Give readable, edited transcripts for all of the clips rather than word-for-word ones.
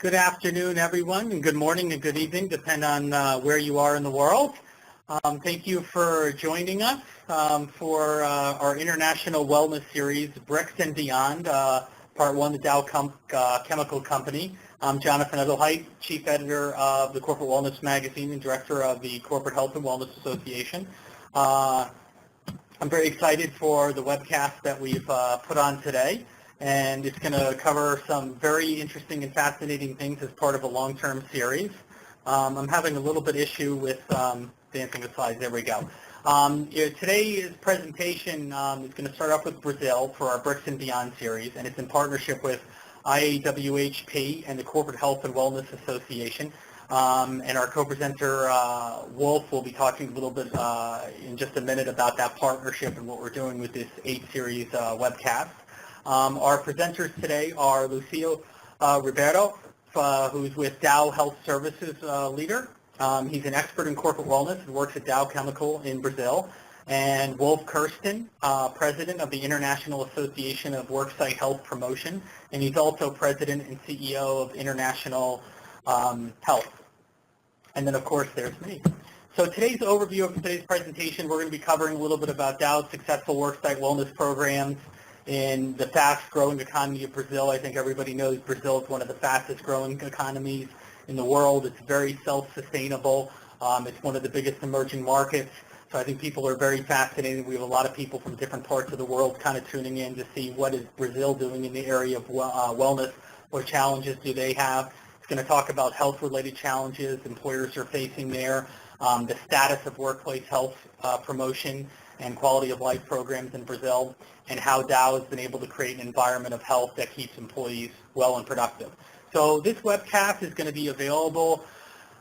Good afternoon, everyone, and good morning and good evening, depending on where you are in the world. Thank you for joining us for our International Wellness Series, BRICS and Beyond, Part 1, the Dow Chemical Company. I'm Jonathan Edelheit, Chief Editor of the Corporate Wellness Magazine and Director of the Corporate Health and Wellness Association. I'm very excited for the webcast that we've put on today, and it's going to cover some very interesting and fascinating things as part of a long-term series. I'm having a little bit issue with dancing the slides. There we go. Today's presentation is going to start off with Brazil for our BRICS and Beyond series, and it's in partnership with IAWHP and the Corporate Health and Wellness Association. And our co-presenter, Wolf, will be talking a little bit in just a minute about that partnership and what we're doing with this 8-series webcast. Our presenters today are Lucio Ribeiro, who's with Dow Health Services leader. He's an expert in corporate wellness and works at Dow Chemical in Brazil. And Wolf Kirsten, president of the International Association of Worksite Health Promotion, and he's also president and CEO of International Health. And then, of course, there's me. So today's overview of today's presentation, we're going to be covering a little bit about Dow's successful worksite wellness programs in the fast-growing economy of Brazil. I think everybody knows Brazil is one of the fastest-growing economies in the world. It's very self-sustainable. It's one of the biggest emerging markets. So I think people are very fascinated. We have a lot of people from different parts of the world kind of tuning in to see what is Brazil doing in the area of wellness. What challenges do they have? It's going to talk about health-related challenges employers are facing there, the status of workplace health promotion and quality of life programs in Brazil, and how Dow has been able to create an environment of health that keeps employees well and productive. So this webcast is going to be available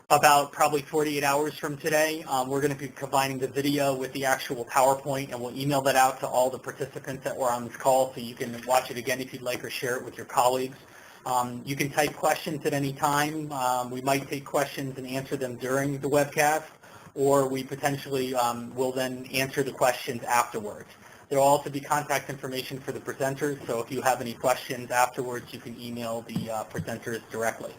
about probably 48 hours from today. We're going to be combining the video with the actual PowerPoint, and we'll email that out to all the participants that were on this call so you can watch it again if you'd like or share it with your colleagues. You can type questions at any time. We might take questions and answer them during the webcast, or we potentially will then answer the questions afterwards. There will also be contact information for the presenters, so if you have any questions afterwards, you can email the presenters directly.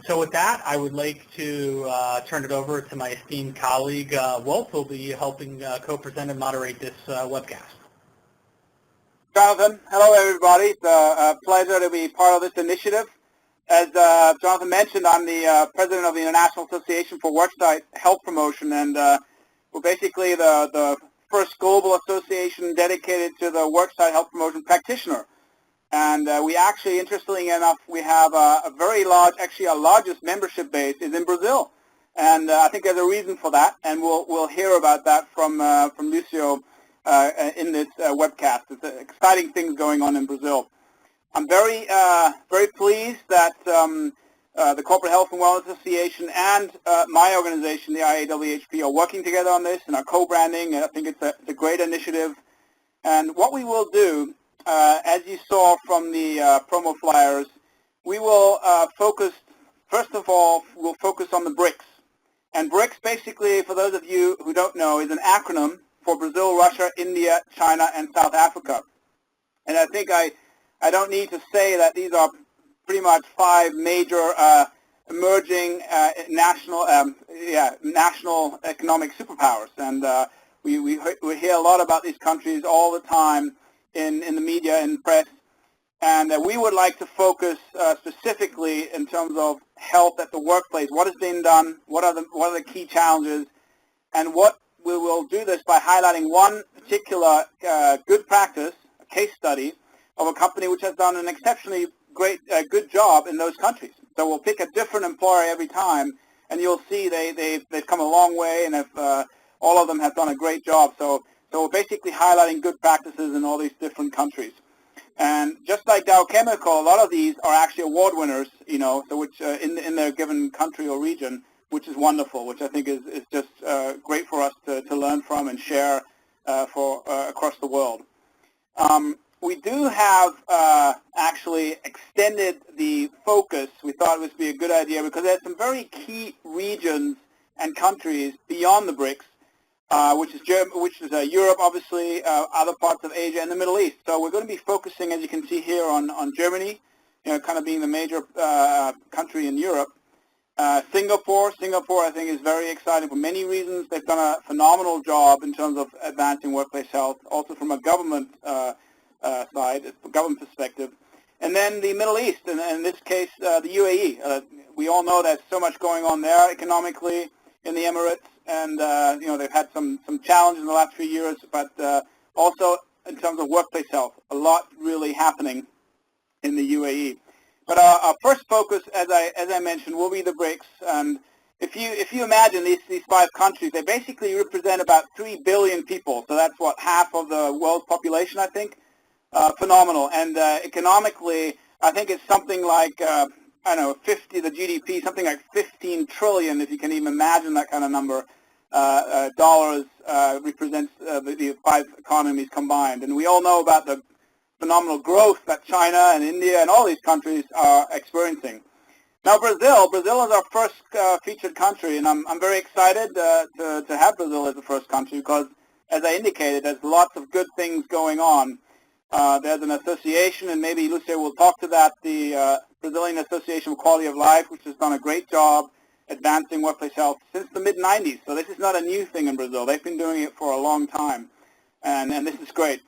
So with that, I would like to turn it over to my esteemed colleague, Wolf, who will be helping co-present and moderate this webcast. Jonathan, hello everybody. It's a pleasure to be part of this initiative. As Jonathan mentioned, I'm the president of the International Association for Worksite Health Promotion, and we're basically the first global association dedicated to the worksite health promotion practitioner. And we actually, interestingly enough, we have a very large, actually our largest membership base is in Brazil. And I think there's a reason for that, and we'll hear about that from Lucio in this webcast. It's exciting things going on in Brazil. I'm very pleased that the Corporate Health and Wellness Association and my organization, the IAWHP, are working together on this and are co-branding. I think it's a great initiative. And what we will do, as you saw from the promo flyers, we will focus, first of all, we'll focus on the BRICS. And BRICS, basically, for those of you who don't know, is an acronym for Brazil, Russia, India, China, and South Africa. And I think I don't need to say that these are pretty much 5 major emerging national economic superpowers. And we hear a lot about these countries all the time in the media and press. And we would like to focus specifically in terms of health at the workplace. What is being done? What are the key challenges? And what we will do this by highlighting one particular good practice, a case study of a company which has done an exceptionally good job in those countries. So we'll pick a different employer every time, and you'll see they've come a long way, and all of them have done a great job. So we're basically highlighting good practices in all these different countries. And just like Dow Chemical, a lot of these are actually award winners, so which in their given country or region, which is wonderful, which I think is just great for us to learn from and share across the world. We do have actually extended the focus. We thought it would be a good idea because there's some very key regions and countries beyond the BRICS, which is Europe, obviously, other parts of Asia and the Middle East. So we're going to be focusing, as you can see here, on Germany, kind of being the major country in Europe. Singapore, I think, is very exciting for many reasons. They've done a phenomenal job in terms of advancing workplace health, also from a government side, government perspective. And then the Middle East, and in this case, the UAE. We all know there's so much going on there economically in the Emirates, and they've had some challenges in the last few years, but also in terms of workplace health, a lot really happening in the UAE. But our first focus, as I mentioned, will be the BRICS. And if you imagine these 5 countries, they basically represent about 3 billion people. So that's what, half of the world's population, I think. Phenomenal. And economically, I think it's something like I don't know, the GDP, something like 15 trillion, if you can even imagine that kind of number. Dollars represents the 5 economies combined. And we all know about the phenomenal growth that China and India and all these countries are experiencing. Now Brazil is our first featured country, and I'm very excited to have Brazil as the first country because, as I indicated, there's lots of good things going on. There's an association, and maybe Lucia will talk to that, the Brazilian Association of Quality of Life, which has done a great job advancing workplace health since the mid-90s. So this is not a new thing in Brazil. They've been doing it for a long time, and this is great.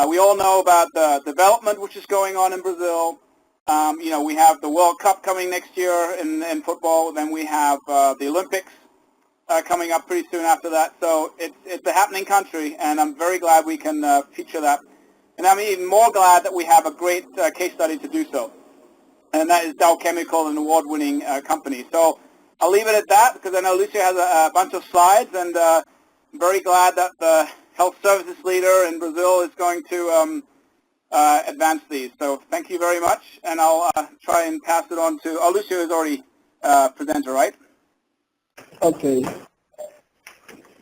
We all know about the development which is going on in Brazil. We have the World Cup coming next year in football. Then we have the Olympics coming up pretty soon after that. So it's a happening country, and I'm very glad we can feature that. And I'm even more glad that we have a great case study to do so. And that is Dow Chemical, an award-winning company. So I'll leave it at that because I know Lucia has a bunch of slides, and I'm very glad that the health services leader in Brazil is going to advance these. So thank you very much, and I'll try and pass it on to, Lucia is already presenter, right? Okay.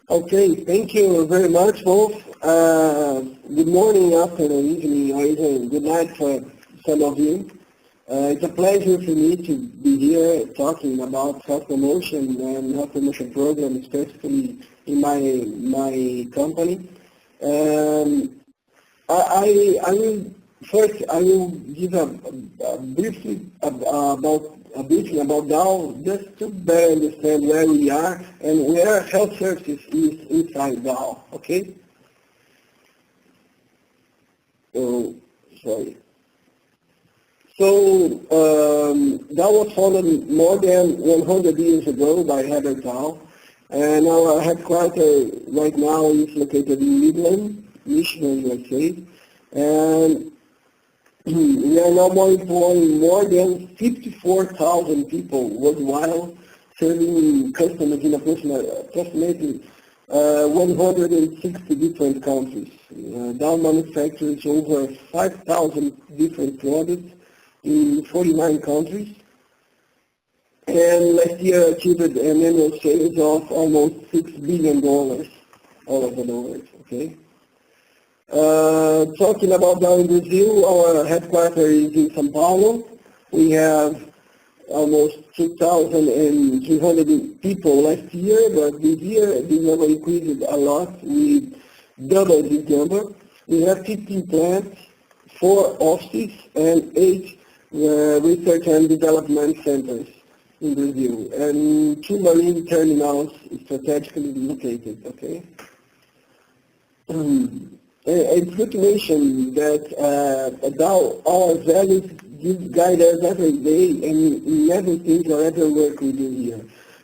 Okay, thank you very much, both. Good morning, afternoon, evening, or even good night for some of you. It's a pleasure for me to be here talking about health promotion and health promotion program, especially in my company. I will give a briefing about Dow, just to better understand where we are and where health services is inside Dow. Okay. So sorry. So Dow was founded more than 100 years ago by Herbert Dow, and our headquarters right now is located in Midland, Michigan, USA, and we are now employing more than 54,000 people worldwide, serving customers in approximately 160 different countries. Dow manufactures over 5,000 different products in 49 countries, and last year achieved an annual sales of almost $6 billion all over the world. Okay. Talking about Dow in Brazil, our headquarters is in São Paulo. We have almost 2,300 people last year, but this year the number increased a lot. We doubled this number. We have 15 plants, 4 offices, and 8 research and development centers in Brazil, and 2 marine terminals strategically located. Okay. It's good to mention that Dow, our values guide us every day and in everything or every work we do here.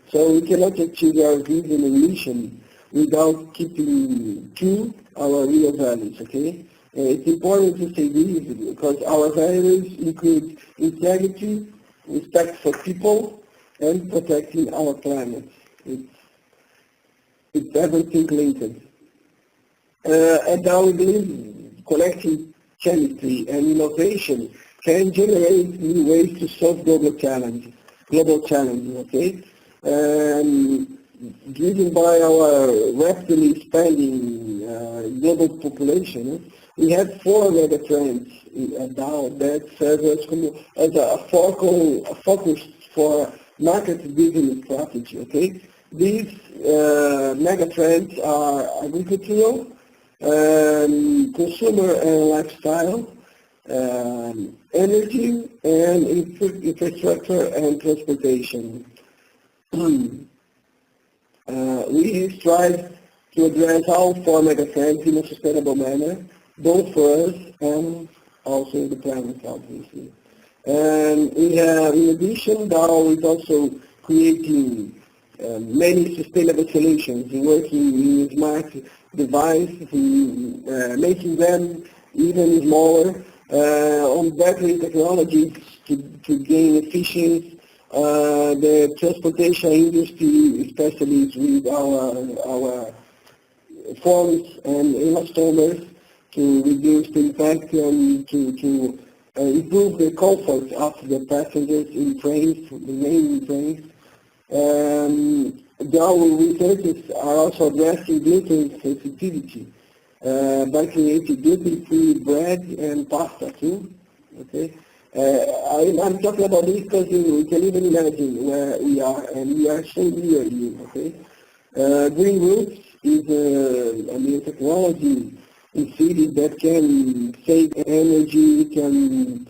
So we cannot achieve our vision and mission without keeping true our real values. Okay. It's important to say this because our values include integrity, respect for people, and protecting our planet. It's everything linked. And Dow, we believe connecting chemistry and innovation can generate new ways to solve global challenges. Okay. Driven by our rapidly expanding global population, we have 4 mega trends at Dow that serve as a focus for market-driven strategy. Okay, these mega trends are agricultural, consumer and lifestyle, energy, and infrastructure and transportation. We strive to address all four megatrends in a sustainable manner, both for us and also the planet, obviously. And we have, in addition, Dow is also creating many sustainable solutions, working in smart devices, making them even smaller, on battery technologies to gain efficiency. The transportation industry, especially with our phones and elastomers, to reduce the impact and to improve the comfort of the passengers in trains, the main trains. Our researchers are also addressing gluten sensitivity by creating gluten-free bread and pasta too. Okay, I'm talking about this because you can even imagine where we are, and we are so near you. Okay, green roofs is a technology in cities that can save energy, can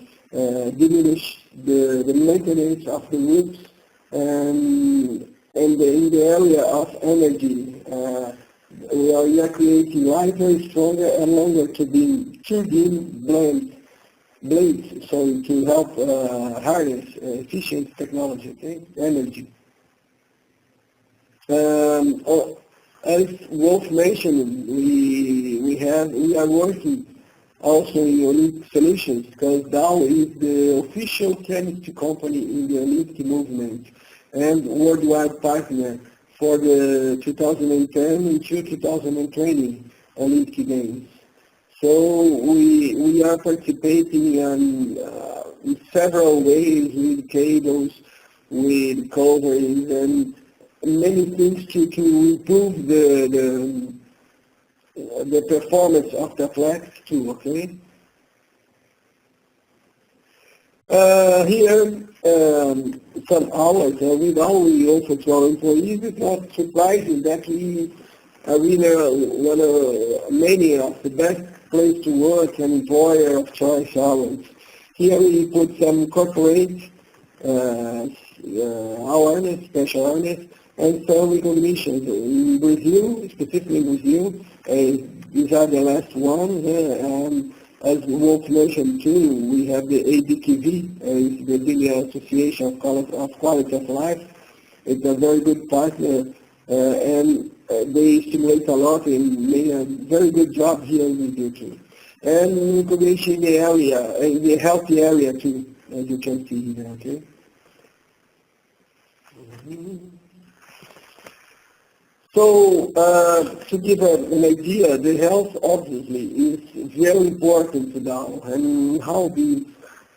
diminish the maintenance of the roofs, and in the area of energy, we are creating lighter, stronger, and longer turbine blades, so to help harness efficient technology, okay, energy. As Wolf mentioned, we are working also in Olympic solutions, because Dow is the official chemistry company in the Olympic movement and worldwide partner for the 2010 and 2020 Olympic Games. So we are participating in several ways with cables, with coverings, and many things to improve the performance of the athletes too, okay? Here, some hours with all we offer to our employees. It's not surprising that we are one of many of the best place to work and employer of choice awards. Here we put some corporate awareness, special awareness, and some recognitions. In Brazil, specifically in Brazil, these are the last ones. As Wolf mentioned too, we have the ABQV, Brazilian Association of Quality of Life. It's a very good partner, and they stimulate a lot and made a very good job here in Brazil too. And recognition in the area, in the healthy area too, as you can see here, okay? So, to give an idea, the health obviously is very important to Dow, and how the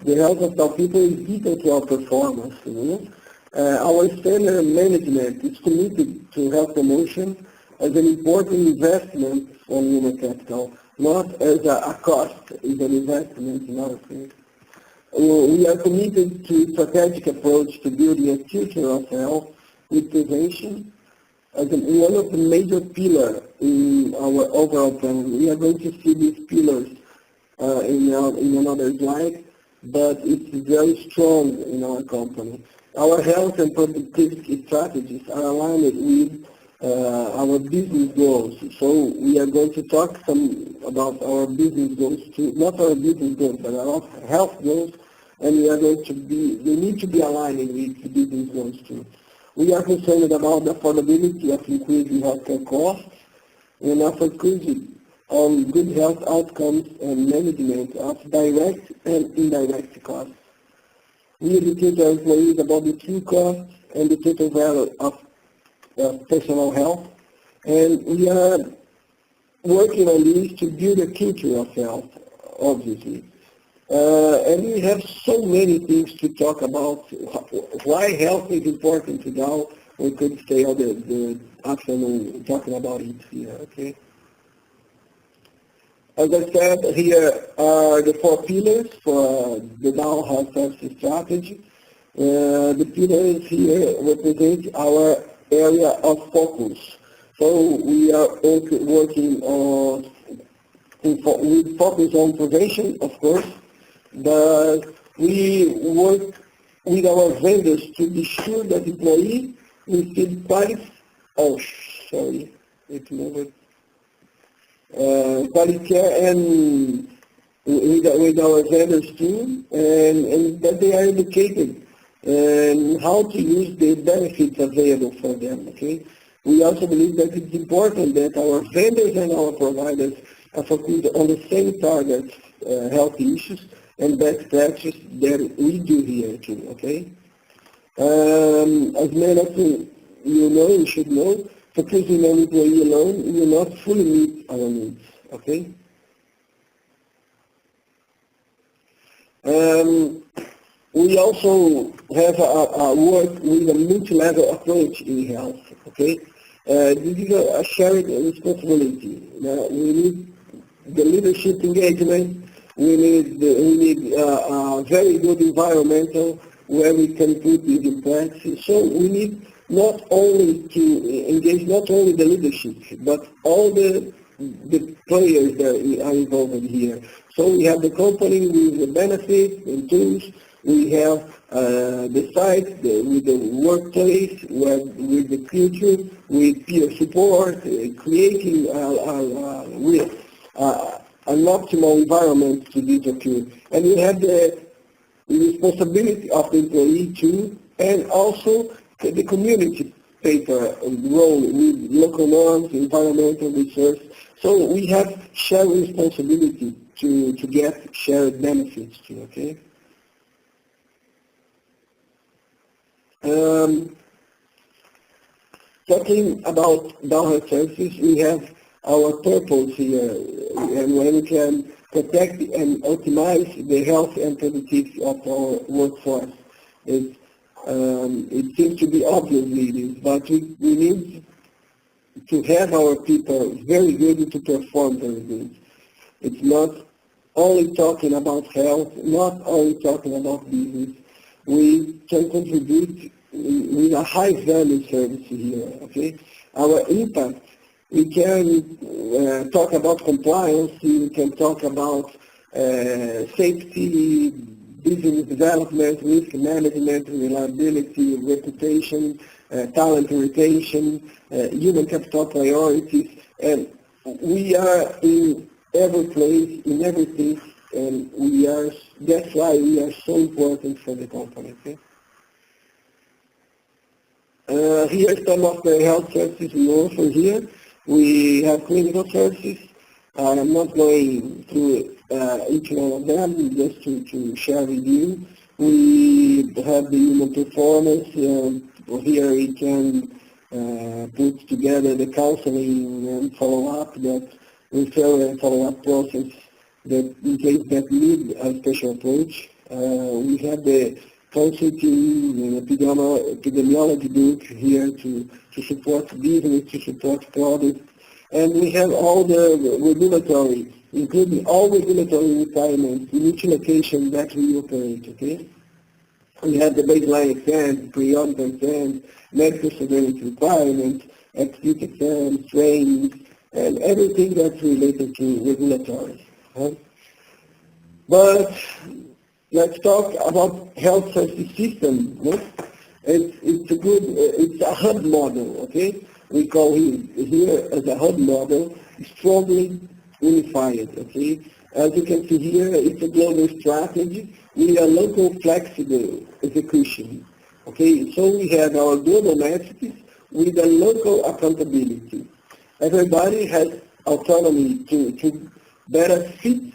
health of our people is vital to our performance. Our standard management is committed to health promotion as an important investment on human capital, not as a cost, is an investment in our things. We are committed to a strategic approach to building a future of health with prevention as one of the major pillars in our overall plan. We are going to see these pillars in another slide, but it's very strong in our company. Our health and productivity strategies are aligned with our business goals. So we are going to talk some about our business goals too, not our business goals, but our health goals, and they need to be aligned with the business goals too. We are concerned about the affordability of increasing healthcare costs and our focus on good health outcomes and management of direct and indirect costs. We educate our employees about the true costs and the total value of personal health, and we are working on this to build a culture of health, obviously. And we have so many things to talk about. Why health is important to Dow. We could stay all the afternoon talking about it here, okay? As I said, here are the 4 pillars for the Dow Health Services Strategy. The pillars here represent our area of focus. So we are working on with focus on prevention, of course, but we work with our vendors to be sure that employees receive quality, quality care and with our vendors too, and that they are educated and how to use the benefits available for them, okay? We also believe that it's important that our vendors and our providers are focused on the same targets, health issues and best practices that we do here too, okay? As many of you should know, focusing on employee alone will not fully meet our needs, okay? We also have a work with a multi-level approach in health, okay? This is a shared responsibility. We need the leadership engagement. We need a very good environmental where we can put this in practice. So we need not only to engage not only the leadership, but all the players that are involved here. So we have the company with the benefits and tools. We have the site with the workplace, with the culture, with peer support, creating an optimal environment to this occur. And we have the responsibility of the employee too, and also the community paper role with local norms, environmental research. So we have shared responsibility to get shared benefits too, okay? Talking about health services, we have our purpose here, and when we can protect and optimize the health and productivity of our workforce. It seems to be obvious, but we need to have our people very good to perform very good. It's not only talking about health, not only talking about business. We can contribute with a high value service here, okay? Our impact, we can talk about compliance, we can talk about safety, business development, risk management, reliability, reputation, talent retention, human capital priorities, and we are in every place, in everything, and that's why we are so important for the company, okay? Here are some of the health services we offer here. We have clinical services. I'm not going through each one of them, just to share with you. We have the human performance. Here we can put together the counseling and follow-up, that referral and follow-up process that in case that need a special approach. We have the consulting and epidemiology group here to support business, to support products. And we have all the regulatory, including all regulatory requirements in each location that we operate, okay? We have the baseline exams, periodic exams, medical surveillance requirements, acute exams, trainings, and everything that's related to regulatory. Huh? But let's talk about health service system. No? It's a hub model, okay? We call it here as a hub model, strongly unified, okay? As you can see here, it's a global strategy with a local flexible execution, okay? So we have our global messages with a local accountability. Everybody has autonomy to better fit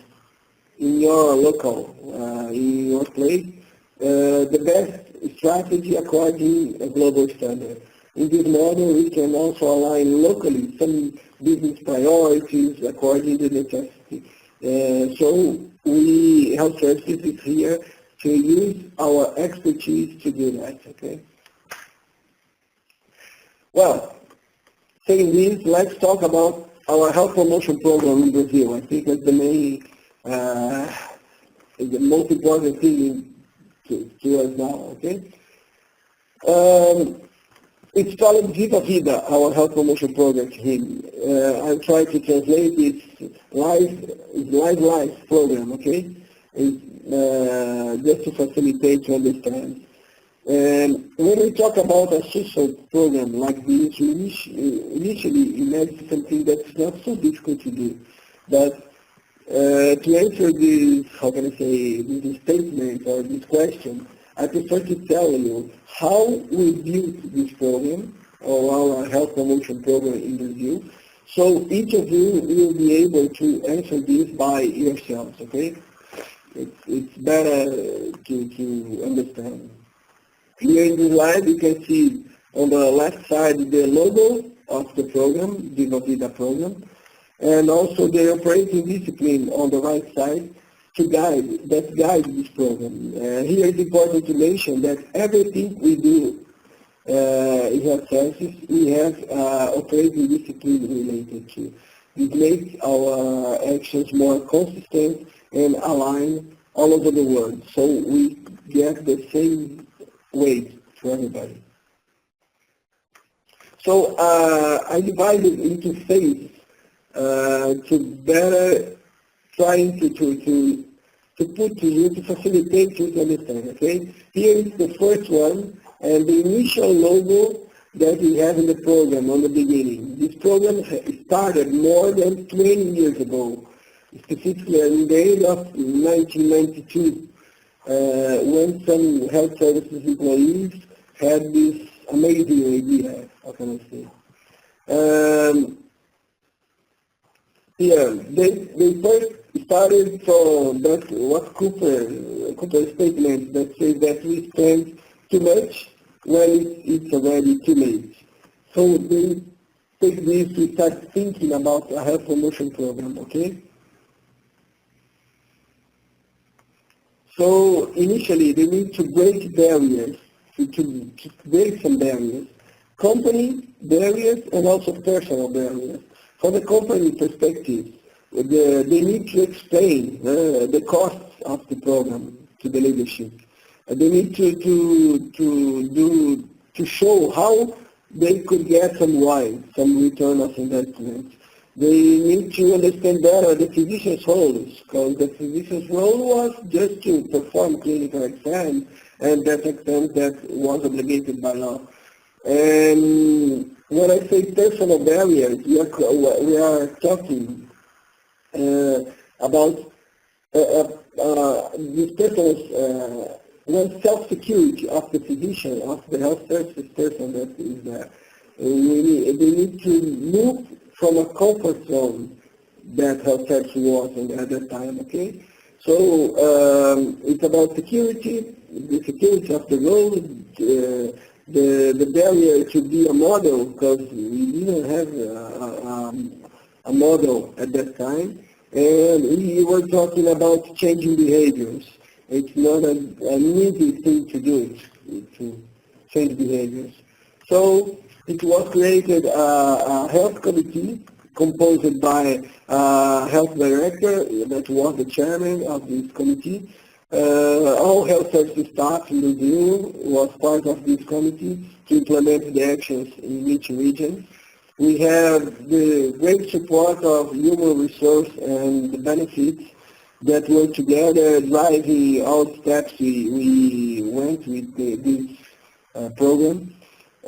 in your local, in your place, the best strategy according to a global standard. In this model, we can also align locally some business priorities according to necessity. So we health services is here to use our expertise to do that, okay? Well, saying this, let's talk about our health promotion program in Brazil. I think that's the main, the most important thing to us now, okay? It's called Viva Vida, our health promotion program here. I'll try to translate it live program, okay? just to facilitate to understand. And when we talk about a social program like this, we initially imagine something that's not so difficult to do. But to answer this, how can I say, this statement or this question, I prefer to tell you how we built this program, or our health promotion program in Brazil. So each of you will be able to answer this by yourselves, okay? It's better to understand. Here in the slide, you can see on the left side the logo of the program, the Vida program, and also the operating discipline on the right side to guide this program. Here it's important to mention that everything we do in health services, we have operating discipline related to. This makes our actions more consistent and aligned all over the world, so we get the same weight for everybody. So I divided into phases to better trying to put to you, to facilitate you to understand, okay? Here is the first one, and the initial logo that we have in the program on the beginning. This program started more than 20 years ago, specifically in the end of 1992, when some health services employees had this amazing idea, how can I say? Yeah, they first started from that what Cooper statement that says that we spend too much when it's already too late. So they take this to start thinking about a health promotion program, okay? So initially they need to break barriers, to break some barriers, company barriers and also personal barriers. From the company perspective, they need to explain the costs of the program to the leadership. They need to show how they could get some return of investment. They need to understand better the physician's roles, because the physician's role was just to perform clinical exams, and that exam that was obligated by law. And when I say personal barriers, we are talking about this person's self-security of the physician, of the health services person that is there. They need to move from a comfort zone that health service was at that time, okay? So it's about security, the security of the role, the barrier to be a model, because we didn't have a model at that time, and we were talking about changing behaviors. It's not an easy thing to do, to change behaviors. So it was created a health committee composed by a health director that was the chairman of this committee. All health services staff in Brazil was part of this committee to implement the actions in each region. We have the great support of human resource and the benefits that were together driving all the steps we went with this program.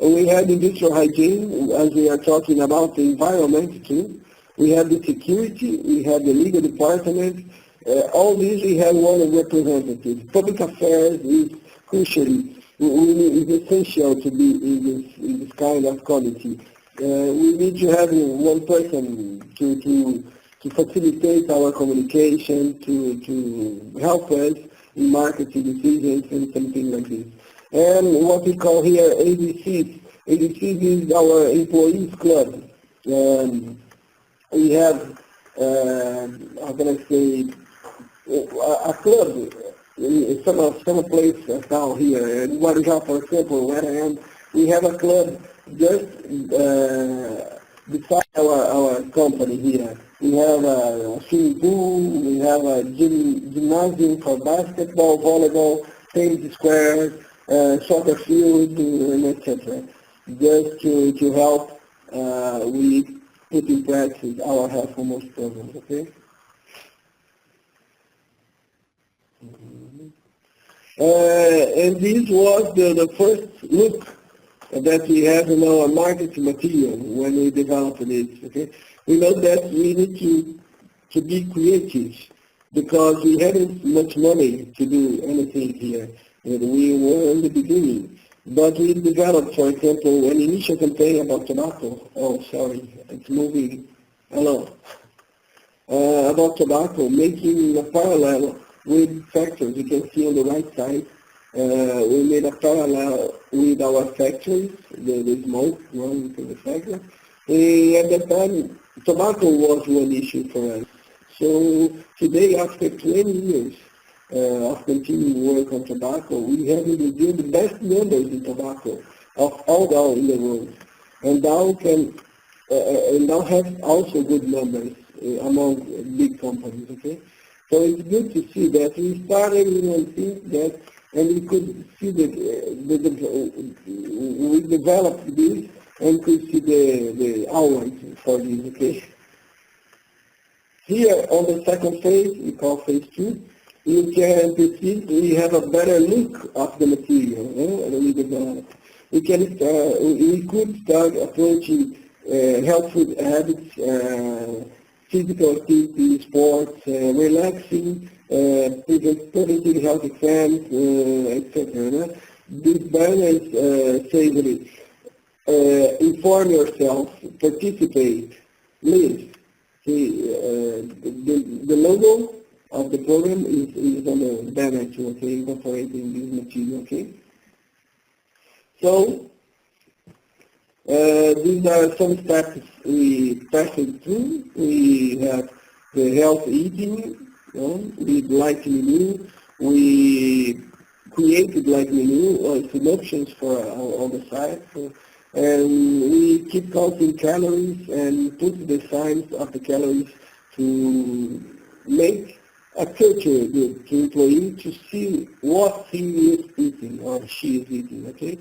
We have industrial hygiene, as we are talking about the environment too. We have the security, we have the legal department. All these we have one representative. Public affairs is crucially, is essential to be in this kind of committee. We need to have one person to facilitate our communication, to help us in marketing decisions and something like this. And what we call here ADCs. ADCs is our employees club. We have, how can I say, a club in some place down here. In Guarujá, for example, where I am, we have a club just beside our company here. We have a swimming pool, we have a gymnasium for basketball, volleyball, tennis squares, soccer field, and etc. Just to help we put in practice our health promotion programs, okay? And this was the first look that we have in our marketing material when we developed this. Okay, we know that we need to be creative because we hadn't much money to do anything here. And we were in the beginning. But we developed, for example, an initial campaign about tobacco. Oh, sorry, it's moving along. About tobacco, making a parallel with factories. You can see on the right side, we made a parallel with our factories, the smoke running to the factory. At that time, tobacco was one issue for us. So today, after 20 years of continuing work on tobacco, we have in Brazil the best numbers in tobacco of all down in the world. And now have also good numbers among big companies, okay? So it's good to see that we started with things that, and we could see that we developed this and could see the hours for this, okay? Here on the second phase, we call phase 2, you can perceive we have a better look of the material that we developed. We could start approaching health food habits, physical activity, sports, relaxing, preventing health exams, etc. This balance, savory, inform yourself, participate, live. See, the logo of the program is on the banner too, okay, incorporating this material, okay? So, these are some steps we passed through. We have the health eating, with light menu. We created light menu, some options for on the site. And we keep counting calories and put the signs of the calories to make a culture good to employee to see what he is eating or she is eating, okay?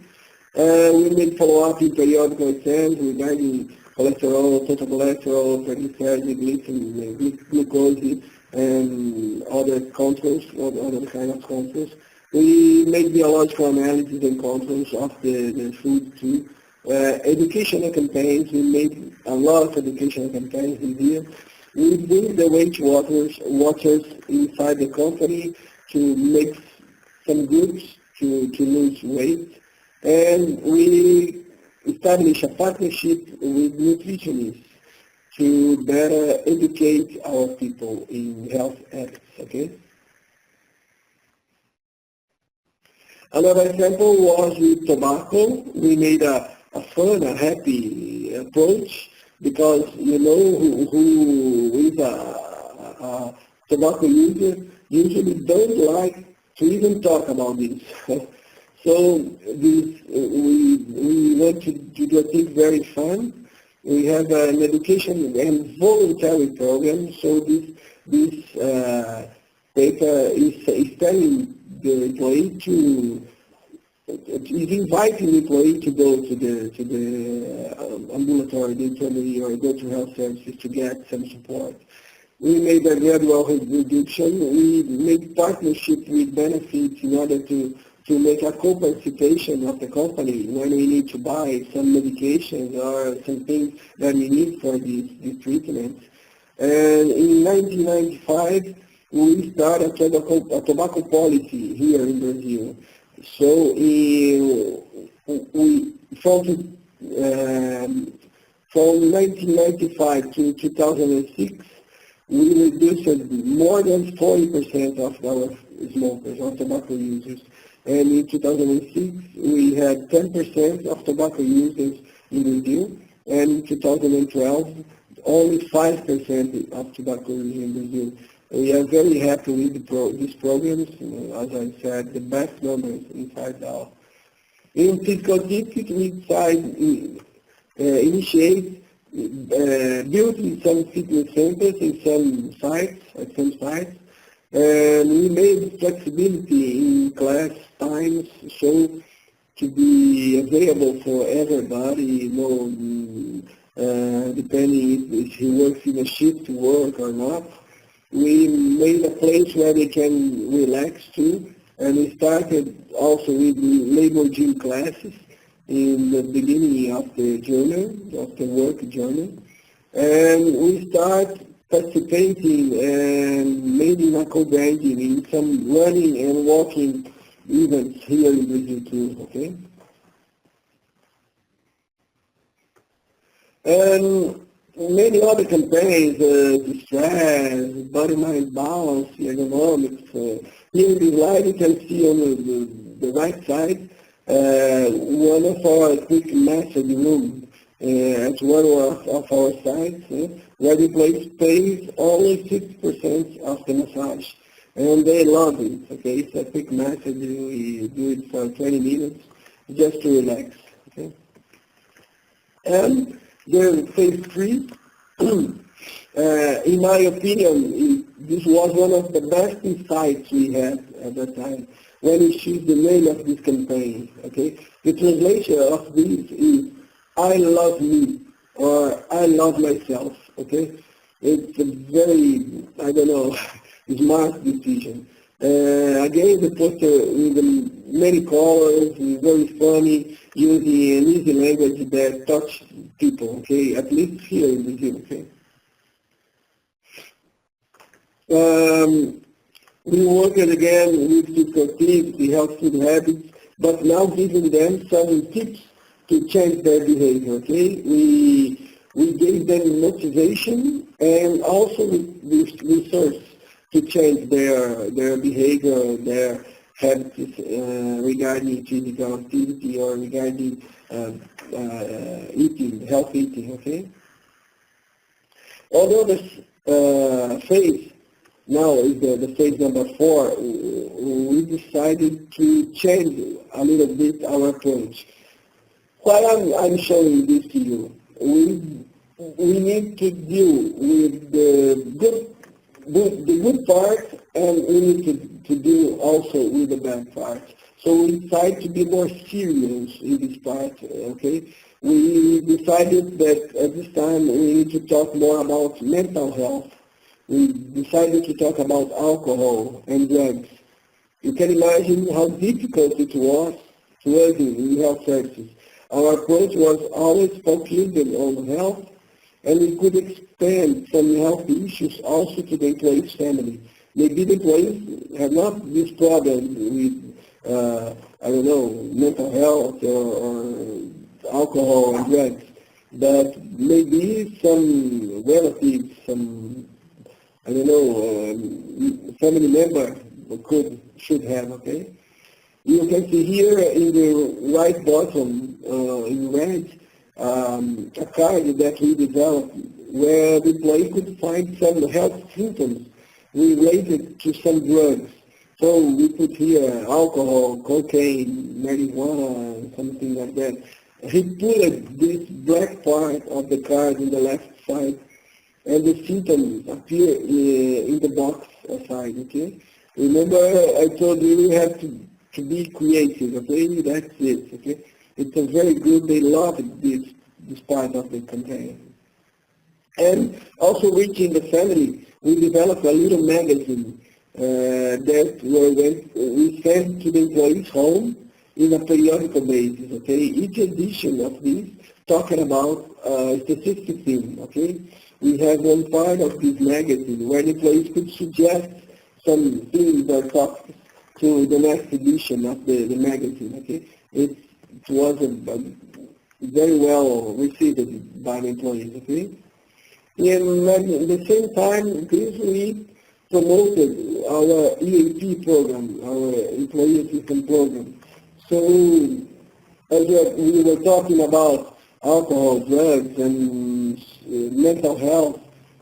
We made follow-up in periodical exams regarding cholesterol, total cholesterol, triglycerides, glucose, and other controls, other kind of controls. We made biological analysis and controls of the food too. Educational campaigns, we made a lot of educational campaigns in here. We bring the Weight Watchers inside the company to make some groups to lose weight. And we establish a partnership with nutritionists to better educate our people in health habits, okay? Another example was with tobacco. We made a fun, a happy approach because you know who is a tobacco user usually don't like to even talk about this. So this, we want to do a thing very fun. We have an education and voluntary program. So this paper is telling the employee is inviting the employee to go to the ambulatory, the infirmary, or go to health services to get some support. We made a gradual reduction. We made partnership with benefits in order to make a co-participation of the company when we need to buy some medications or some things that we need for these treatments. And in 1995, we started a tobacco policy here in Brazil. So from 1995 to 2006, we reduced more than 40% of our smokers, or tobacco users. And in 2006, we had 10% of tobacco users in Brazil, and in 2012, only 5% of tobacco users in Brazil. We are very happy with these programs. As I said, the best numbers inside out. In physical activity, we initiate building some fitness centers in some sites, at some sites. And we made flexibility in class times so to be available for everybody, depending if he works in a shift work or not. We made a place where they can relax too, And we started also with labor gym classes in the beginning of the journal, of the work journal. And we start participating and maybe a co-branding in some running and walking events here in Brazil too, okay? And many other campaigns, stress, body-mind balance, ergonomics. Here in the slide you can see on the right side one of our quick massage room at one of our sites where the place pays only 6% of the massage. And they love it, okay? It's a quick massage, we do it for 20 minutes just to relax, okay? And the phase 3, in my opinion, this was one of the best insights we had at that time when we choose the name of this campaign, okay? The translation of this is, I love me, or I love myself, okay? It's a very, I don't know, smart decision. Again, the poster with many colors, very funny, using an easy language that touch people, okay, at least here in Brazil, okay. We worked again with physical activity, health food habits, but now giving them some tips to change their behavior, okay. We gave them motivation and also resource to change their behavior, their habits regarding physical activity or regarding eating, healthy eating, okay? Although this phase now is the phase number 4, we decided to change a little bit our approach. Why I'm showing this to you? We need to deal with the good part, and we need to deal also with the bad part. So we decided to be more serious in this part, okay? We decided that at this time we need to talk more about mental health. We decided to talk about alcohol and drugs. You can imagine how difficult it was to us in health services. Our approach was always focused on health, and we could expand some health issues also to the employee's family. Maybe the employees have not this problem with, I don't know, mental health or alcohol and drugs, but maybe some relatives, some, I don't know, family member should have, okay? You can see here in the right bottom, in red, a card that we developed where the employee could find some health symptoms related to some drugs. So we put here alcohol, cocaine, marijuana, something like that. He put this black part of the card in the left side, and the symptoms appear in the box aside, okay? Remember, I told you we have to be creative, okay? That's it, okay? It's a very good, they love this part of the campaign. And also reaching the family, we developed a little magazine that we send to the employees' home in a periodical basis, okay? Each edition of this talking about a specific thing, okay? We have one part of this magazine where the employees could suggest some things or topics to the next edition of the magazine, okay? It was very well received by the employees, okay? And at the same time, we promoted our EAP program, our Employee Assistance Program. So, as we were talking about alcohol, drugs, and mental health,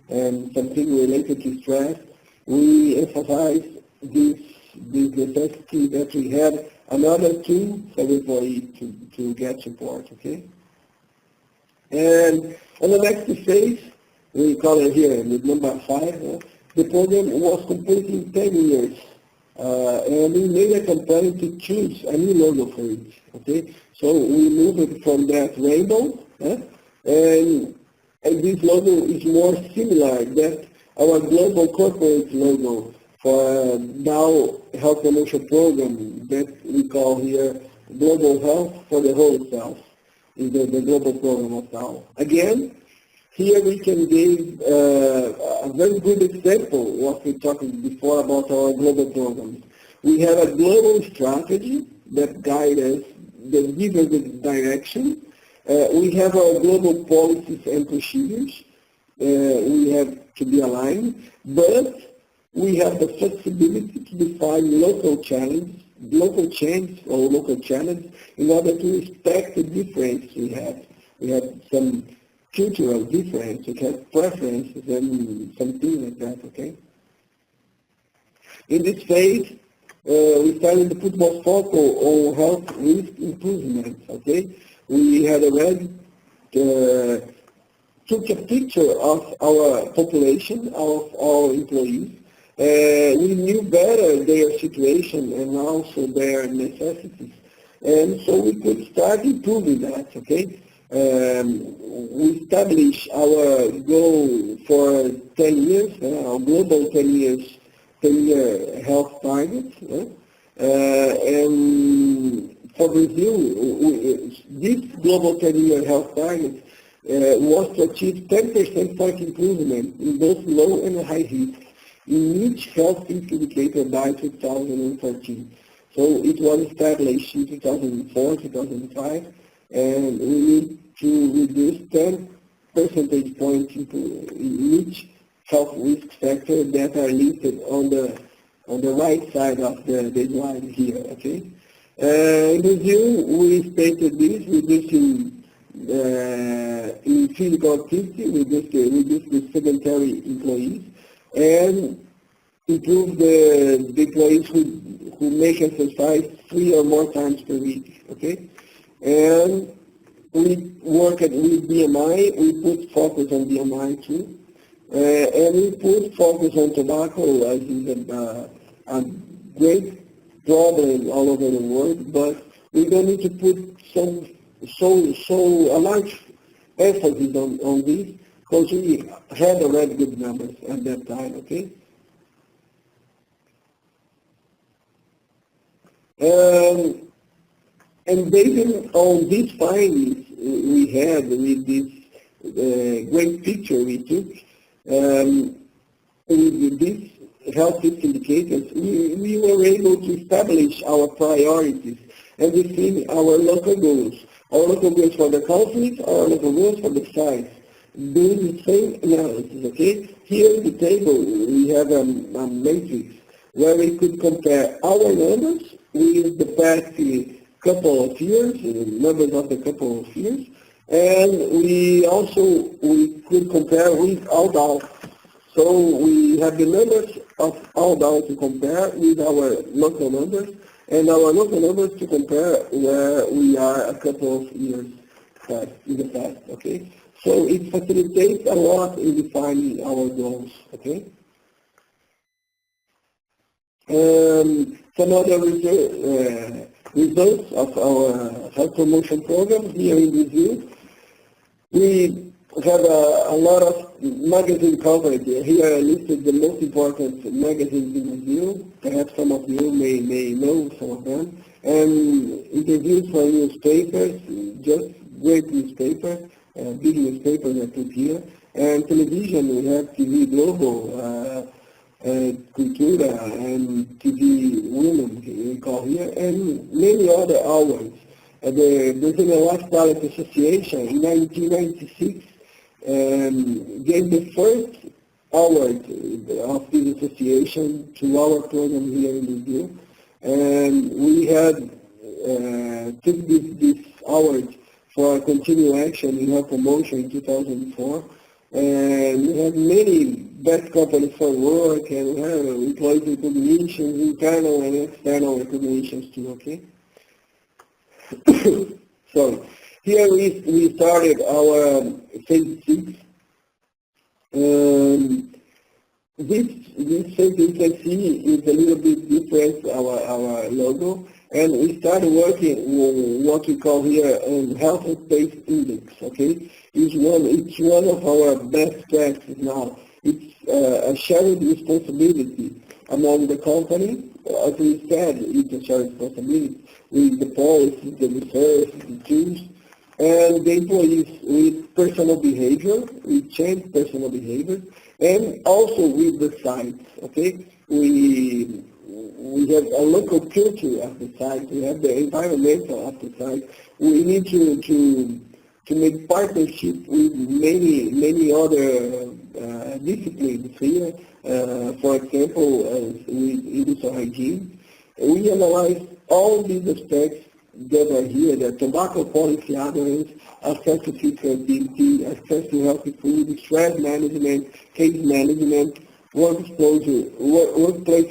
and something related to stress, we emphasize this necessity that we have another tool for the employee to get support, okay? And on the next phase, we call it here, the number 5, the program was completing 10 years, and we made a campaign to choose a new logo for it, okay? So we moved from that rainbow, and this logo is more similar that our global corporate logo for now health promotion program that we call here Global Health for the Whole Self, is the global program of now. Again, here we can give a very good example of what we talked before about our global programs. We have a global strategy that guides us, that gives us the direction. We have our global policies and procedures. We have to be aligned, but we have the flexibility to define local change in order to respect the difference we have. We have some cultural difference, we have preferences and something like that, okay? In this phase, we started to put more focus on health risk improvement, okay? We had already took a picture of our population, of our employees. We knew better their situation and also their necessities. And so we could start improving that, okay? We established our goal for 10 years, our global 10-year health target. And for Brazil, this global 10-year health target was to achieve 10% point improvement in both low and high risk in each health indicator by 2014. So it was established in 2004, 2005, and we need to reduce 10 percentage points in each health risk factor that are listed on the right side of the slide here, okay? In Brazil, we stated this, reducing in physical activity, reduce the sedentary employees, and improve the employees who make exercise 3 or more times per week, okay? And we worked with BMI, we put focus on BMI too, and we put focus on tobacco as is a great problem all over the world, but we don't need to put a large emphasis on this, because we had already good numbers at that time, okay? And based on these findings we had with this great picture we took, with these health risk indicators, we were able to establish our priorities and define our local goals. Our local goals for the countries, our local goals for the sites, doing the same analysis, okay? Here in the table we have a matrix where we could compare our numbers with the past couple of years, numbers of the couple of years, and we could compare with ALDAL. So we have the numbers of ALDAL to compare with our local numbers, and our local numbers to compare where we are a couple of years in the past, okay? So it facilitates a lot in defining our goals, okay? Some other results of our health promotion program here in Brazil. We have a lot of magazine coverage. Here I listed the most important magazines in Brazil. Perhaps some of you may know some of them. And interviews for newspapers, just great newspapers, big newspapers I put here. And television, we have TV Global, Cultura, and TV Women, we call here, and many other awards. The Brazilian Life Balance Association in 1996 gave the first award of this association to our program here in Brazil, and we had took this award for continued action in health promotion in 2004, and we have many best companies for work, and we have employee recognitions, internal and external recognitions too, okay? So here we started our phase 6. This phase you can see is a little bit different, our logo, and we started working on what we call here an health and space index, okay? It's one of our best practices now. It's a shared responsibility among the company. As we said, it's a shared responsibility with the policies, the resources, the tools, and the employees with personal behavior, with change personal behavior, and also with the sites, okay? We have a local culture of the site, we have the environmental of the site. We need to make partnership with many other disciplines here, for example, with industrial hygiene. We analyze all these aspects that are here, the tobacco policy adherence, access to physical activity, access to healthy food, stress management, case management, workplace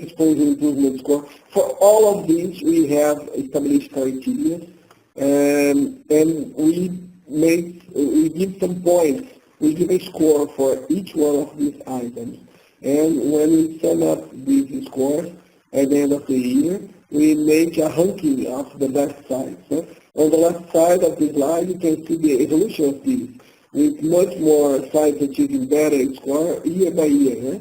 exposure improvement score. For all of these, we have established criteria, and we give some points. We give a score for each one of these items. And when we sum up these scores at the end of the year, we make a ranking of the best sites. On the left side of the slide, you can see the evolution of these, with much more sites achieving better score year by year.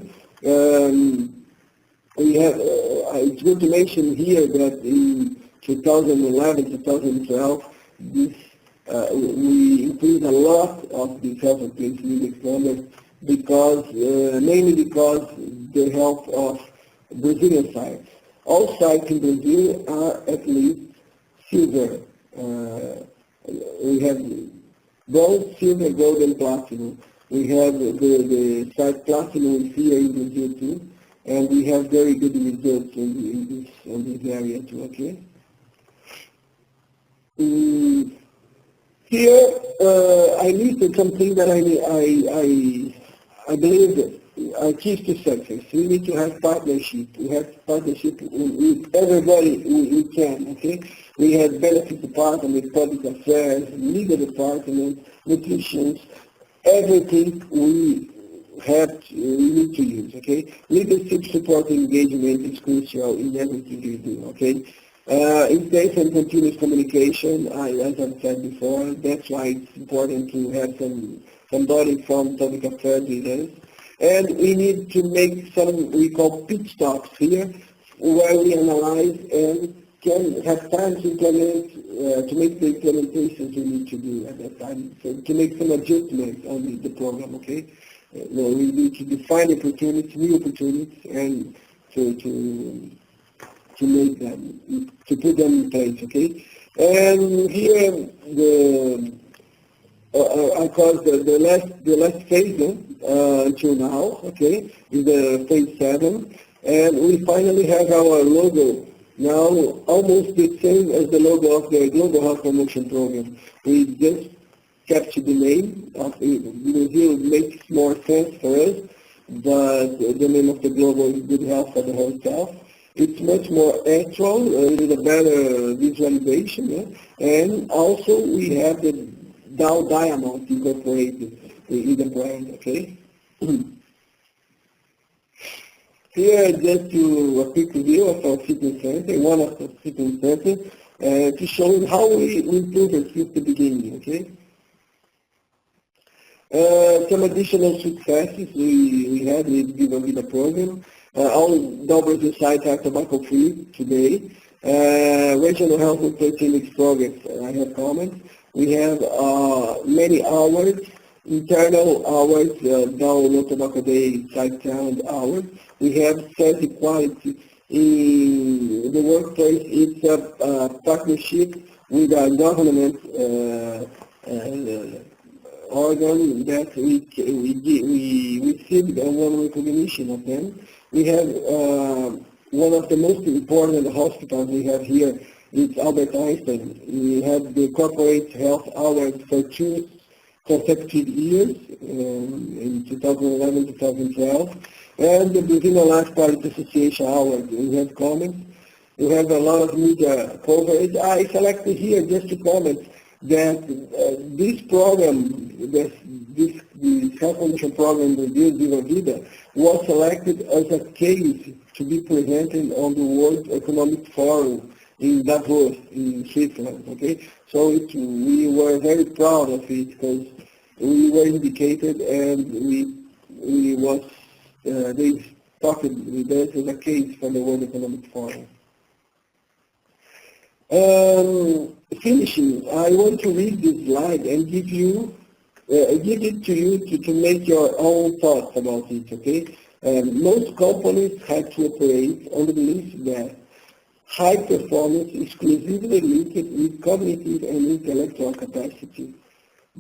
We have, it's good to mention here that in 2011, 2012, this, we increased a lot of the health and safety index numbers because, mainly because the help of Brazilian sites. All sites in Brazil are at least silver. We have gold, silver, gold, and platinum. We have the site platinum here in Brazil too, and we have very good results in this area too. Okay. Here I listed something that I believe are keys to success. We need to have partnership. We have partnership with everybody we can, okay? We have benefit department, public affairs, legal department, nutrition, everything we need to use, okay? Leadership support engagement is crucial in everything we do, okay? Intense and continuous communication, as I've said before, that's why it's important to have somebody from public affairs with us. And we need to make some, we call pit stops here, where we analyze and can have time to implement, to make the implementations we need to do at that time, so to make some adjustments on the program, okay? We need to define opportunities, new opportunities, and to make them, to put them in place, okay? And here, I call the last phase until now, okay, is the phase 7, and we finally have our logo now almost the same as the logo of the Global Health Promotion Program. We just captured the name of Brazil. Makes more sense for us, but the name of the global is Good Health for the Whole Self. It's much more actual, with a better visualization, yeah? And also we have the Dow diamond incorporated in the brand, okay? Here, just a quick review of our fitness center, one of the fitness centers, to show how we improve it since the beginning, okay? Some additional successes we had with Viva Vida program. All Brazil sites are tobacco-free today. Regional health and safety index progress, I have comments. We have many hours, internal hours, down no tobacco day, site count hours. We have safety quality in the workplace. It's a partnership with a government organ that we received one recognition of them. We have one of the most important hospitals we have here. It's Albert Einstein. We have the corporate health hours for 2 consecutive years, in 2011, 2012, and the Brazilian Large Quality Association Award. We have comments. We have a lot of media coverage. I selected here just to comment that this program, the health promotion program, the Viva Vida, was selected as a case to be presented on the World Economic Forum in Davos, in Switzerland, okay? So we were very proud of it because we were indicated and they talked with us as a case for the World Economic Forum. Finishing, I want to read this slide and give it to you to make your own thoughts about it, okay? Most companies have to operate on the belief that high performance is exclusively linked with cognitive and intellectual capacity.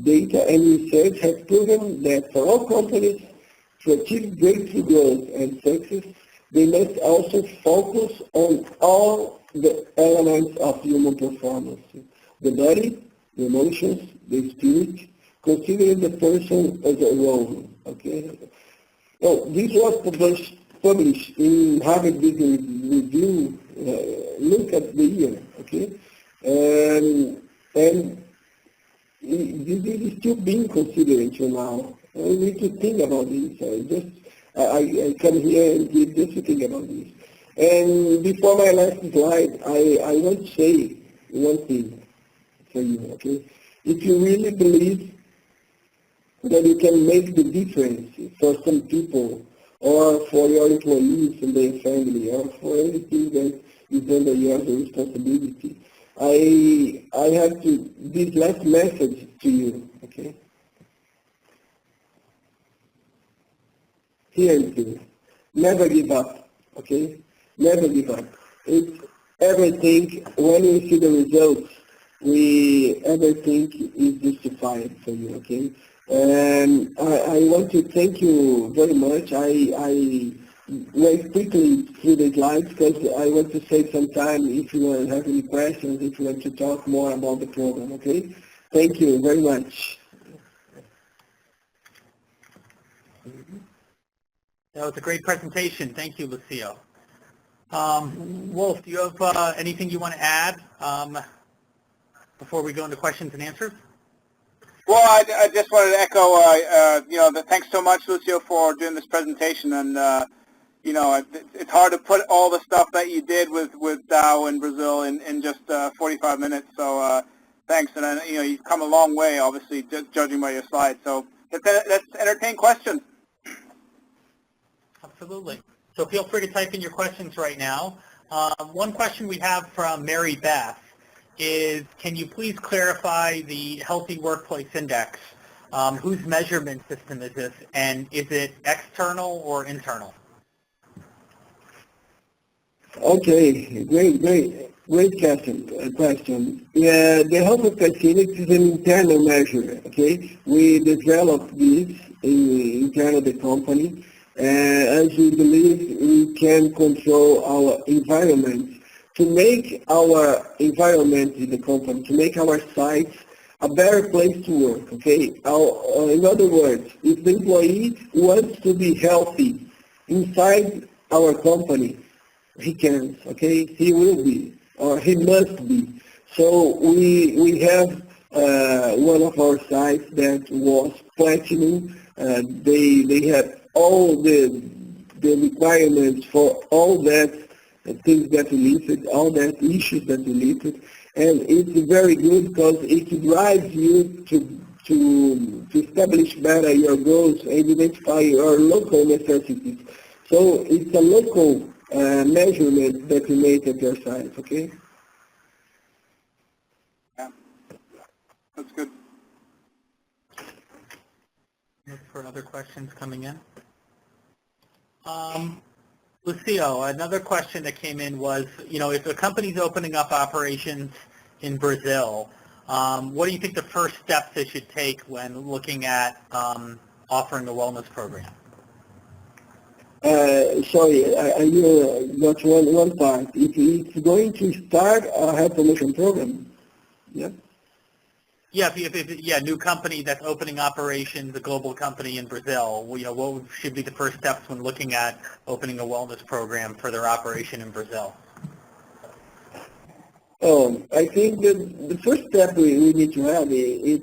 Data and research have proven that for all companies to achieve breakthrough growth and success, they must also focus on all the elements of human performance: the body, the emotions, the spirit, considering the person as a whole. Okay. Oh, this was published in Harvard Business Review. Look at the year. Okay, and this is still being considered until now. We need to think about this. I come here and just to think about this. And before my last slide, I want to say one thing for you, okay? If you really believe that you can make the difference for some people, or for your employees and their family, or for anything that is under your responsibility, I have this last message to you, okay? Here it is. Never give up, okay? Never give up. It's everything, when we see the results, everything is justified for you, okay? And I want to thank you very much. I went quickly through the slides because I want to save some time if you want to have any questions, if you want to talk more about the program, okay? Thank you very much. That was a great presentation. Thank you, Lucio. Wolf, do you have anything you want to add before we go into questions and answers? Well, I just wanted to echo, thanks so much, Lucio, for doing this presentation. And, it's hard to put all the stuff that you did with Dow in Brazil in just 45 minutes. So thanks. And then, you've come a long way, obviously, judging by your slides. So let's entertain questions. Absolutely. So feel free to type in your questions right now. One question we have from Mary Beth is, can you please clarify the Healthy Workplace Index? Whose measurement system is this, and is it external or internal? Okay, great question. Yeah, the Health Workplace Index is an internal measure, okay? We developed this internal the company, as we believe we can control our environment to make our environment in the company, to make our sites a better place to work, okay? In other words, if the employee wants to be healthy inside our company, he can, okay? He will be, or he must be. So we have one of our sites that was platinum. They have all the requirements for all that things that we listed, all that issues that we listed, and it's very good because it drives you to establish better your goals and identify your local necessities. So it's a local measurement that you make at your site, okay? Yeah, that's good. Look for other questions coming in. Lucio, another question that came in was, if a company's opening up operations in Brazil, what do you think the first steps they should take when looking at offering a wellness program? Sorry, I got one part. If it's going to start a health promotion program, yeah? Yeah, new company that's opening operations, a global company in Brazil, what should be the first steps when looking at opening a wellness program for their operation in Brazil? I think that the first step we need to have is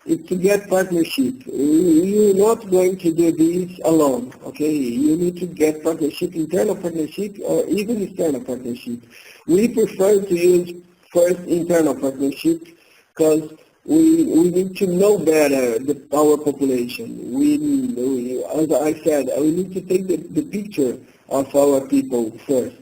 to get partnership. You're not going to do this alone, okay? You need to get partnership, internal partnership, or even external partnership. We prefer to use first internal partnership because we need to know better our population. As I said, we need to take the picture of our people first.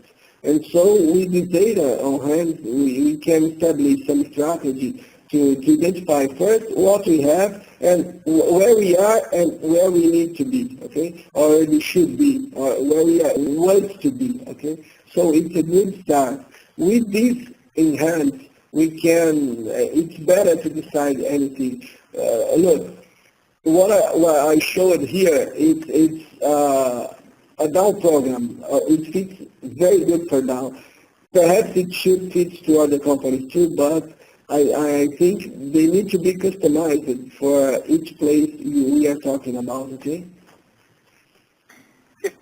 And so with the data on hand, we can establish some strategy to identify first what we have and where we are and where we need to be, okay, or we should be, or where we want to be, okay. So it's a good start. With this in hand, we can, it's better to decide anything. Look, what I showed here, it's a DAO program. It fits very good for DAO. Perhaps it should fit to other companies too, but I think they need to be customized for each place we are talking about, okay?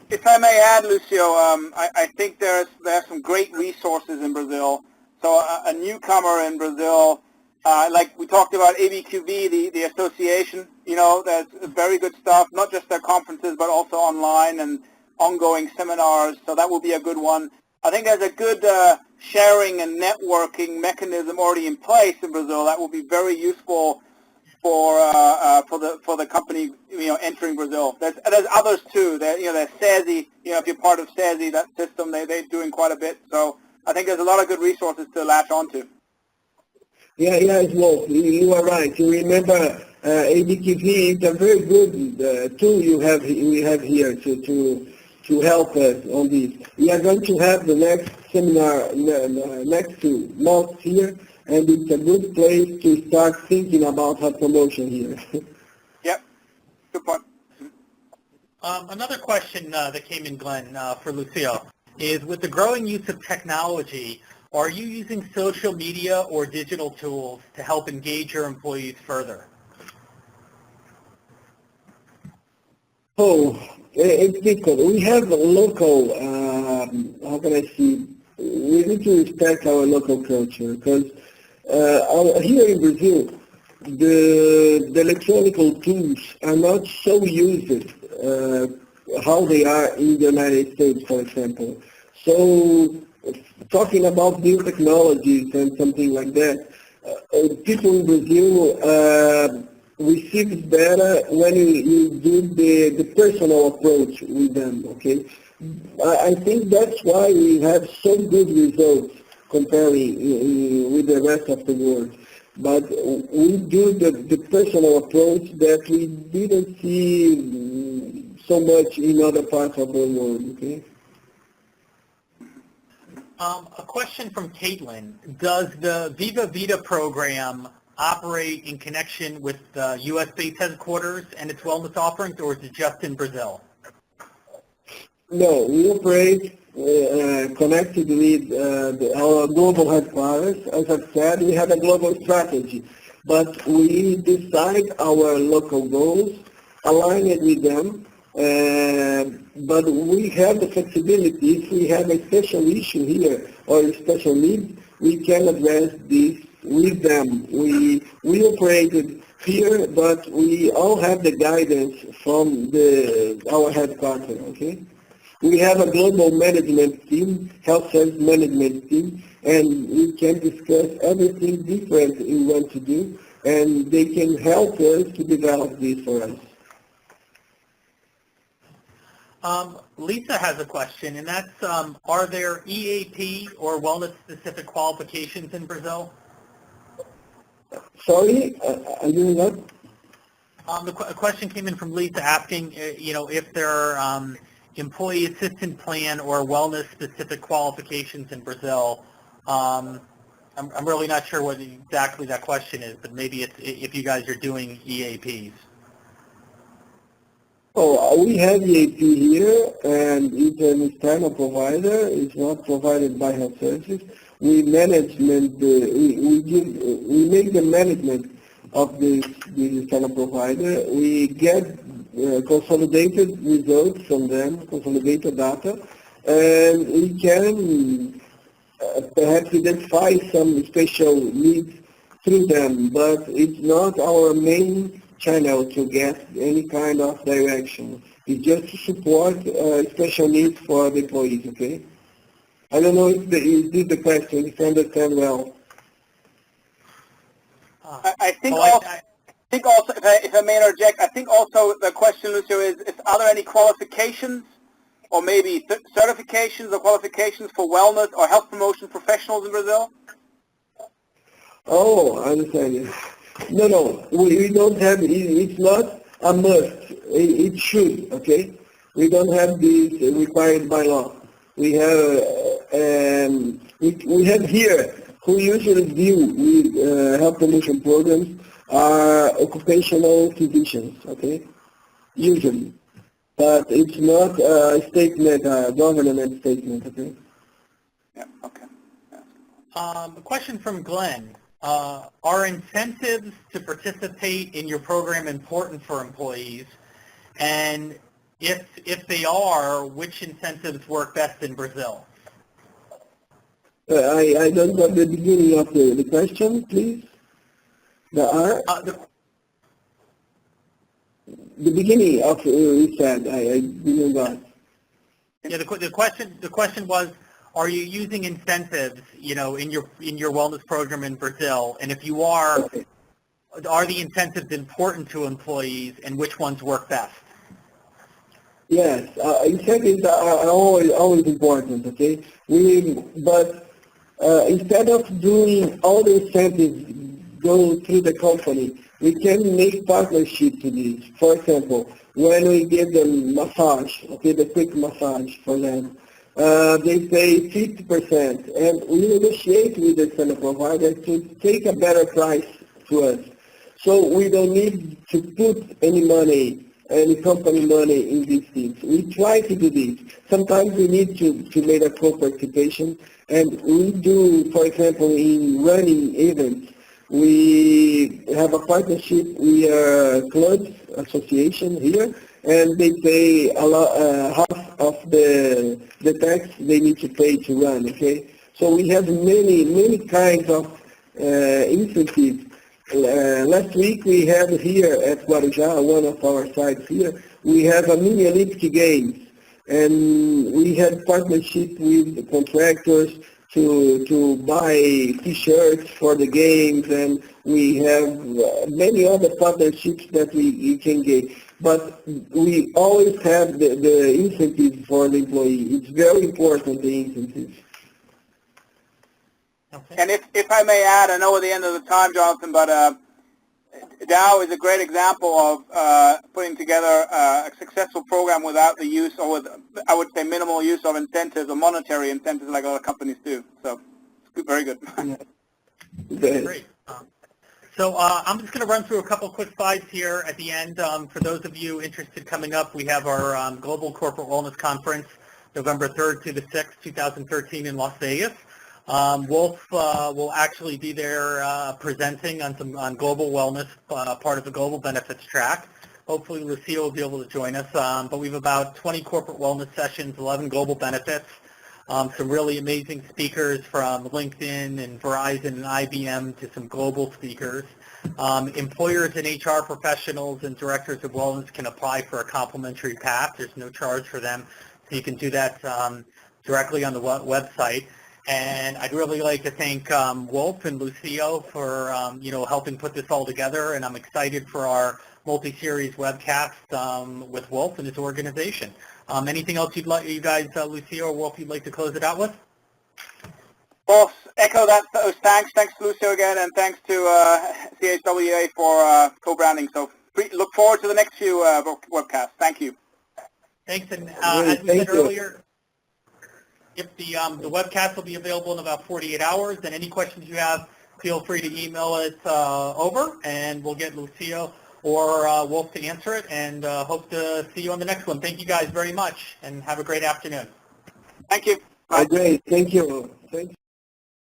If I may add, Lucio, I think there are some great resources in Brazil. So a newcomer in Brazil, like we talked about ABQV, the association, you know, there's very good stuff, not just their conferences, but also online and ongoing seminars. So that will be a good one. I think there's a good sharing and networking mechanism already in place in Brazil that will be very useful for the company, you know, entering Brazil. There's others too. There's SESI. You know, if you're part of SESI, that system, they're doing quite a bit. So I think there's a lot of good resources to latch onto. Yeah, Wolf, you are right. You remember ABQV is a very good tool we have here to help us on this. We are going to have the next seminar next 2 months here, and it's a good place to start thinking about our promotion here. Yep, good point. Another question that came in, Glenn, for Lucio, is with the growing use of technology, are you using social media or digital tools to help engage your employees further? Oh, it's difficult. We have a local, how can I say, we need to respect our local culture because here in Brazil, the electronic tools are not so used how they are in the United States, for example. So talking about new technologies and something like that, people in Brazil receive it better when you do the personal approach with them, okay? I think that's why we have so good results comparing with the rest of the world. But we do the personal approach that we didn't see so much in other parts of the world, okay? A question from Caitlin. Does the Viva Vida program operate in connection with the U.S.-based headquarters and its wellness offerings, or is it just in Brazil? No, we operate connected with our global headquarters. As I've said, we have a global strategy, but we decide our local goals, align it with them, but we have the flexibility. If we have a special issue here or a special need, we can address this with them. We operated here, but we all have the guidance from our headquarters, okay? We have a global management team, health service management team, and we can discuss everything different we want to do, and they can help us to develop this for us. Lisa has a question, and that's, are there EAP or wellness-specific qualifications in Brazil? Sorry, I didn't know. The question came in from Lisa asking, if there are employee assistance plan or wellness-specific qualifications in Brazil. I'm really not sure what exactly that question is, but maybe it's if you guys are doing EAPs. Oh, we have EAP here, and it's an external provider. It's not provided by health services. We make the management of this external provider. We get consolidated results from them, consolidated data, and we can perhaps identify some special needs through them, but it's not our main channel to get any kind of direction. It's just to support special needs for the employees, okay? I don't know if this is the question, if you understand well. I think also, if I may interject, I think also the question, Lucio, is are there any qualifications or maybe certifications or qualifications for wellness or health promotion professionals in Brazil? Oh, I understand. No, we don't have, it's not a must. It should, okay? We don't have this required by law. We have here, who usually deal with health promotion programs are occupational physicians, okay? Usually. But it's not a statement, a government statement, okay? Yeah, okay. A question from Glenn. Are incentives to participate in your program important for employees? And if they are, which incentives work best in Brazil? I don't know the beginning of the question, please. The beginning of you said, I didn't got. Yeah, the question was, are you using incentives, in your wellness program in Brazil? And if you are the incentives important to employees, and which ones work best? Yes, incentives are always important, okay? But instead of doing all the incentives go through the company, we can make partnership to this. For example, when we give them massage, okay, the quick massage for them, they pay 50%, and we negotiate with the center provider to take a better price to us. So we don't need to put any money, any company money in these things. We try to do this. Sometimes we need to make a co-participation, and we do, for example, in running events, we have a partnership. We are a club association here, and they pay a lot, half of the tax they need to pay to run. Okay, so we have many kinds of incentives. Last week we had here at Guarujá, one of our sites here, we have a mini Olympic Games, and we had partnership with contractors to buy T-shirts for the games, and we have many other partnerships that we can get. But we always have the incentives for the employee. It's very important, the incentives. Okay. And if I may add, I know we're at the end of the time, Jonathan, but Dow is a great example of putting together a successful program without the use, or with, I would say, minimal use of incentives or monetary incentives like other companies do. So, very good. Great. So I'm just going to run through a couple quick slides here at the end. For those of you interested coming up, we have our Global Corporate Wellness Conference, November 3rd to the 6th, 2013 in Las Vegas. Wolf will actually be there presenting on global wellness, part of the global benefits track. Hopefully Lucio will be able to join us. But we have about 20 corporate wellness sessions, 11 global benefits, some really amazing speakers from LinkedIn and Verizon and IBM to some global speakers. Employers and HR professionals and directors of wellness can apply for a complimentary pass. There's no charge for them, so you can do that directly on the website. And I'd really like to thank Wolf and Lucio for helping put this all together, and I'm excited for our multi-series webcast with Wolf and his organization. Anything else you guys, Lucio or Wolf, you'd like to close it out with? Well, echo those thanks. Thanks to Lucio again, and thanks to CHWA for co-branding. So look forward to the next few webcasts. Thank you. Thanks, and as we said earlier, if the webcast will be available in about 48 hours, and any questions you have, feel free to email it over, and we'll get Lucio or Wolf to answer it, and hope to see you on the next one. Thank you guys very much, and have a great afternoon. Thank you. Bye. Great. Thank you.